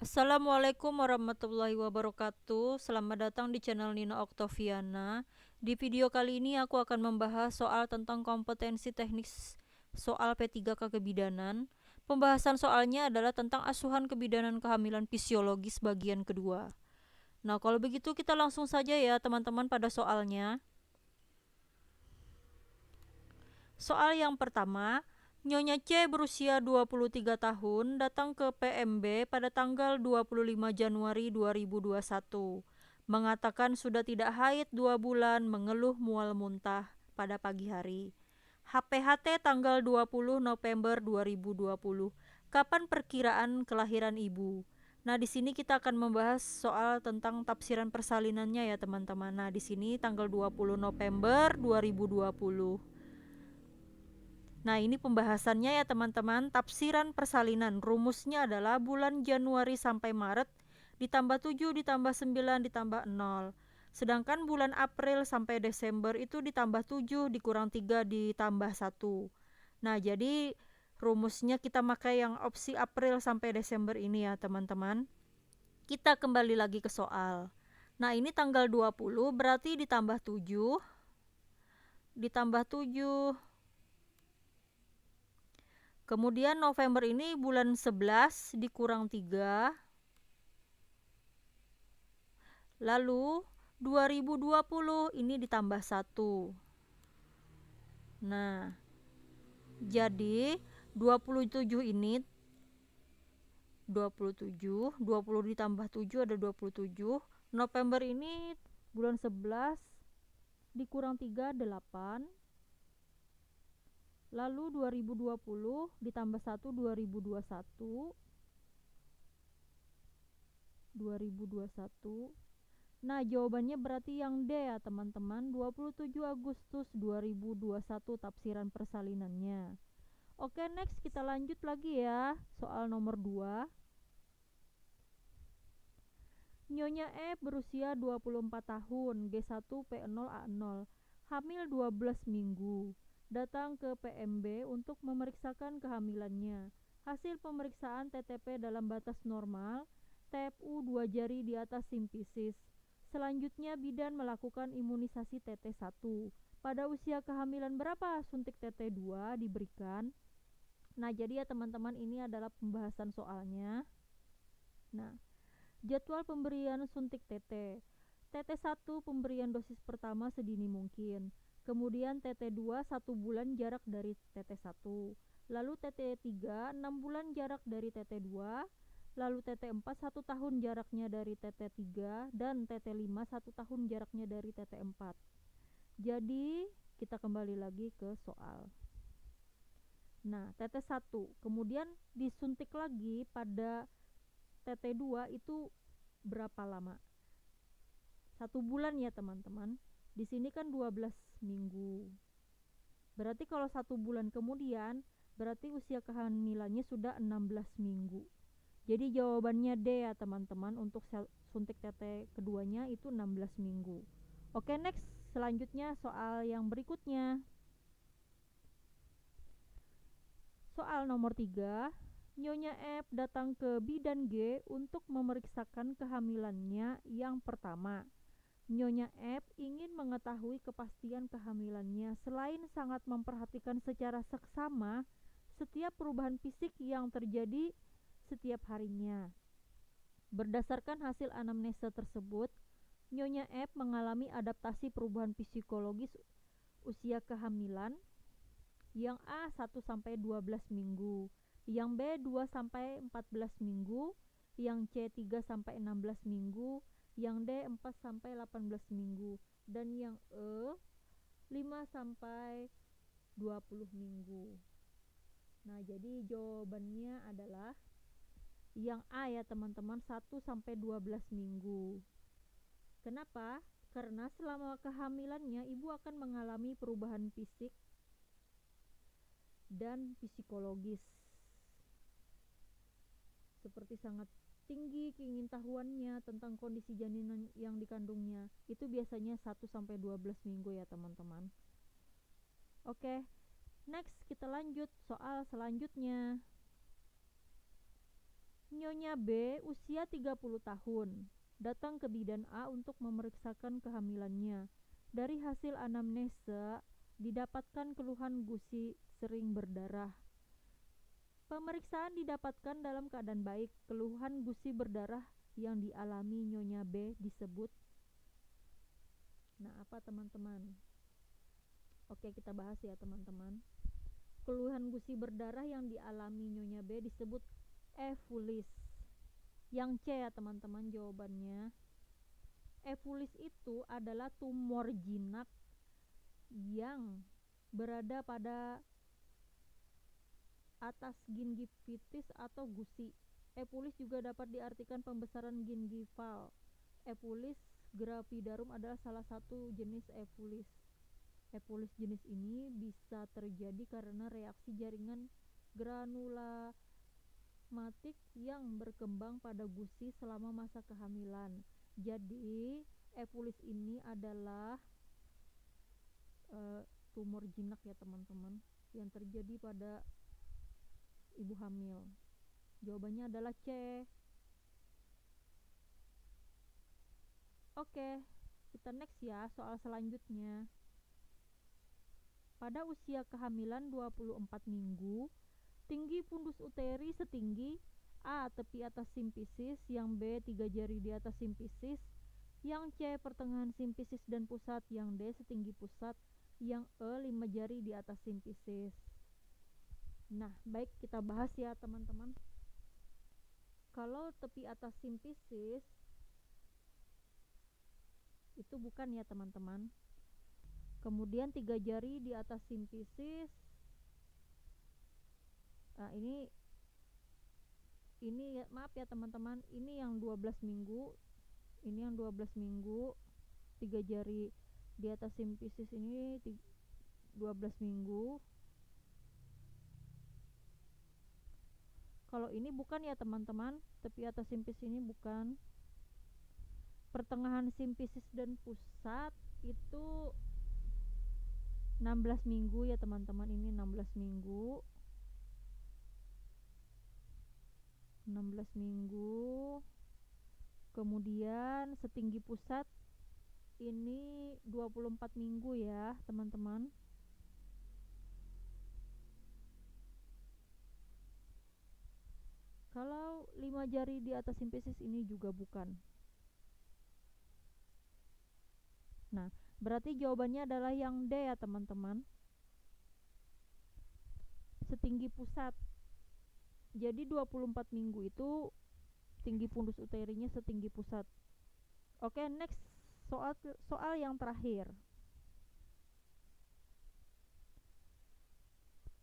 Assalamualaikum warahmatullahi wabarakatuh. Selamat datang di channel Nina Oktaviana. Di video kali ini aku akan membahas soal tentang kompetensi teknik soal P3K kebidanan. Pembahasan soalnya adalah tentang asuhan kebidanan kehamilan fisiologis bagian kedua. Nah, kalau begitu kita langsung saja ya teman-teman pada soalnya. Soal yang pertama, Nyonya C berusia 23 tahun datang ke PMB pada tanggal 25 Januari 2021. Mengatakan sudah tidak haid 2 bulan, mengeluh mual muntah pada pagi hari. HPHT tanggal 20 November 2020. Kapan perkiraan kelahiran ibu? Nah, di sini kita akan membahas soal tentang tafsiran persalinannya ya, teman-teman. Nah, di sini tanggal 20 November 2020. Nah, ini pembahasannya ya teman-teman. Tafsiran persalinan rumusnya adalah bulan Januari sampai Maret ditambah 7 ditambah 9 ditambah 0. Sedangkan bulan April sampai Desember itu ditambah 7 dikurang 3 ditambah 1. Nah, jadi rumusnya kita pakai yang opsi April sampai Desember ini ya teman-teman. Kita kembali lagi ke soal. Nah, ini tanggal 20 berarti ditambah 7 ditambah 7. Kemudian November ini bulan 11 dikurang 3. Lalu 2020 ini ditambah 1. Nah, jadi 27 ini 27 ditambah 7 ada 27. November ini bulan 11 dikurang 3 8. Lalu 2020 ditambah 1 2021. Nah, jawabannya berarti yang D ya teman-teman, 27 Agustus 2021 tafsiran persalinannya. Oke, next kita lanjut lagi ya, soal nomor 2. Nyonya E berusia 24 tahun, G1P0A0, hamil 12 minggu. Datang ke PMB untuk memeriksakan kehamilannya. Hasil pemeriksaan TTP dalam batas normal, TFU 2 jari di atas simpisis. Selanjutnya bidan melakukan imunisasi TT1. Pada usia kehamilan berapa suntik TT2 diberikan? Nah, jadi ya teman-teman, ini adalah pembahasan soalnya. Nah, jadwal pemberian suntik TT. TT1 pemberian dosis pertama sedini mungkin. Kemudian TT2 1 bulan jarak dari TT1. Lalu TT3 6 bulan jarak dari TT2. Lalu TT4 1 tahun jaraknya dari TT3 dan TT5 1 tahun jaraknya dari TT4. Jadi kita kembali lagi ke soal. Nah, TT1 kemudian disuntik lagi pada TT2 itu berapa lama? 1 bulan ya teman-teman. Di sini kan 12 minggu. Berarti kalau 1 bulan kemudian, berarti usia kehamilannya sudah 16 minggu. Jadi jawabannya D ya teman-teman, untuk suntik TT keduanya itu 16 minggu. Oke, next, selanjutnya soal yang berikutnya. Soal nomor 3. Nyonya F datang ke bidan G untuk memeriksakan kehamilannya yang pertama. Nyonya F ingin mengetahui kepastian kehamilannya selain sangat memperhatikan secara seksama setiap perubahan fisik yang terjadi setiap harinya. Berdasarkan hasil anamnesa tersebut, Nyonya F mengalami adaptasi perubahan psikologis usia kehamilan yang A 1 sampai 12 minggu, yang B 2 sampai 14 minggu, yang C 3 sampai 16 minggu, yang D 4 sampai 18 minggu, dan yang E 5 sampai 20 minggu. Nah, jadi jawabannya adalah yang A ya teman-teman, 1 sampai 12 minggu. Kenapa? Karena selama kehamilannya ibu akan mengalami perubahan fisik dan psikologis, seperti sangat tinggi keingintahuannya tentang kondisi janin yang dikandungnya. Itu biasanya 1 sampai 12 minggu ya teman-teman. Oke, next kita lanjut soal selanjutnya. Nyonya B usia 30 tahun, datang ke bidan A untuk memeriksakan kehamilannya. Dari hasil anamnesa, didapatkan keluhan gusi sering berdarah. Pemeriksaan didapatkan dalam keadaan baik. Keluhan gusi berdarah yang dialami Nyonya B disebut. Nah, apa teman-teman? Oke, kita bahas ya teman-teman. Keluhan gusi berdarah yang dialami Nyonya B disebut efulis. Yang C ya teman-teman jawabannya. Efulis itu adalah tumor jinak yang berada pada atas gingivitis atau gusi. Epulis juga dapat diartikan pembesaran gingival. Epulis gravidarum adalah salah satu jenis epulis. Epulis jenis ini bisa terjadi karena reaksi jaringan granulamatik yang berkembang pada gusi selama masa kehamilan. Jadi, epulis ini adalah tumor jinak ya teman-teman yang terjadi pada ibu hamil. Jawabannya adalah C. Oke, kita next ya, soal selanjutnya. Pada usia kehamilan 24 minggu, tinggi fundus uteri setinggi A. Tepi atas simpisis, yang B. 3 jari di atas simpisis, yang C. Pertengahan simpisis dan pusat, yang D. Setinggi pusat, yang E. 5 jari di atas simpisis. Nah, baik kita bahas ya teman-teman. Kalau tepi atas simpisis itu bukan ya teman-teman. Kemudian 3 jari di atas simpisis. Nah, ini maaf ya teman-teman, ini yang 12 minggu. Ini yang 12 minggu. 3 jari di atas simpisis ini 12 minggu. Kalau ini bukan ya teman-teman, tepi atas simpisis ini bukan. Pertengahan simpisis dan pusat itu 16 minggu ya teman-teman, ini 16 minggu. 16 minggu. Kemudian setinggi pusat ini 24 minggu ya teman-teman. Kalau 5 jari di atas simpisis ini juga bukan. Nah, berarti jawabannya adalah yang D ya teman-teman. Setinggi pusat. Jadi 24 minggu itu tinggi fundus uterinya setinggi pusat. Oke, next soal yang terakhir.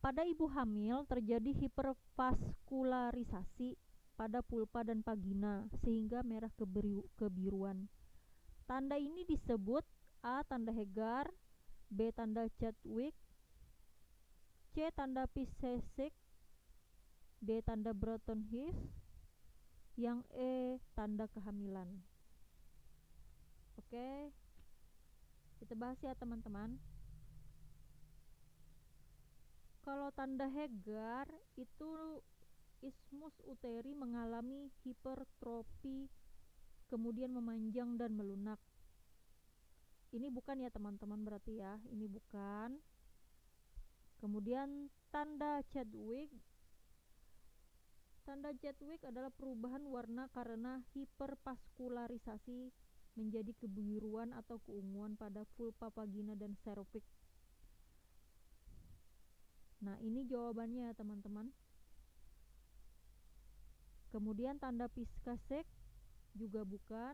Pada ibu hamil terjadi hipervaskularisasi pada pulpa dan vagina sehingga merah kebiruan. Tanda ini disebut A. Tanda Hegar, B. Tanda Chadwick, C. Tanda Piesecek, D. Tanda Burton-His, yang E. Tanda kehamilan. Oke, kita bahas ya teman-teman. Kalau tanda Hegar itu ismus uteri mengalami hipertrofi, kemudian memanjang dan melunak. Ini bukan ya teman-teman, berarti ya, ini bukan. Kemudian tanda Chadwick adalah perubahan warna karena hipervaskularisasi menjadi kebiruan atau keunguan pada vulva, vagina, dan cervix. Nah, ini jawabannya teman-teman. Kemudian tanda Piesecek juga bukan.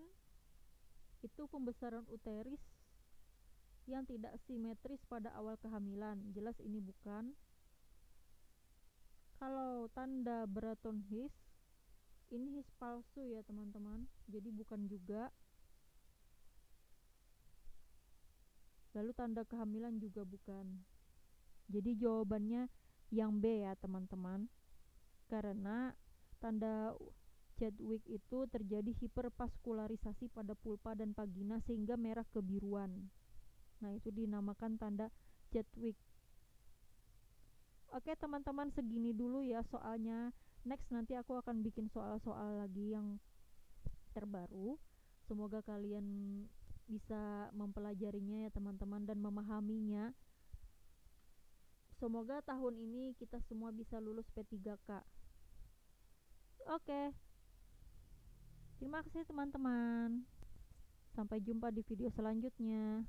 Itu pembesaran uteris yang tidak simetris pada awal kehamilan. Jelas ini bukan. Kalau tanda Burton-His, ini His palsu ya teman-teman, jadi bukan juga. Lalu tanda kehamilan juga bukan. Jadi jawabannya yang B ya teman-teman. Karena tanda Chadwick itu terjadi hipervaskularisasi pada pulpa dan vagina sehingga merah kebiruan. Nah, itu dinamakan tanda Chadwick. Oke teman-teman, segini dulu ya soalnya. Next nanti aku akan bikin soal-soal lagi yang terbaru. Semoga kalian bisa mempelajarinya ya teman-teman dan memahaminya. Semoga tahun ini kita semua bisa lulus P3K. Oke, terima kasih teman-teman. Sampai jumpa di video selanjutnya.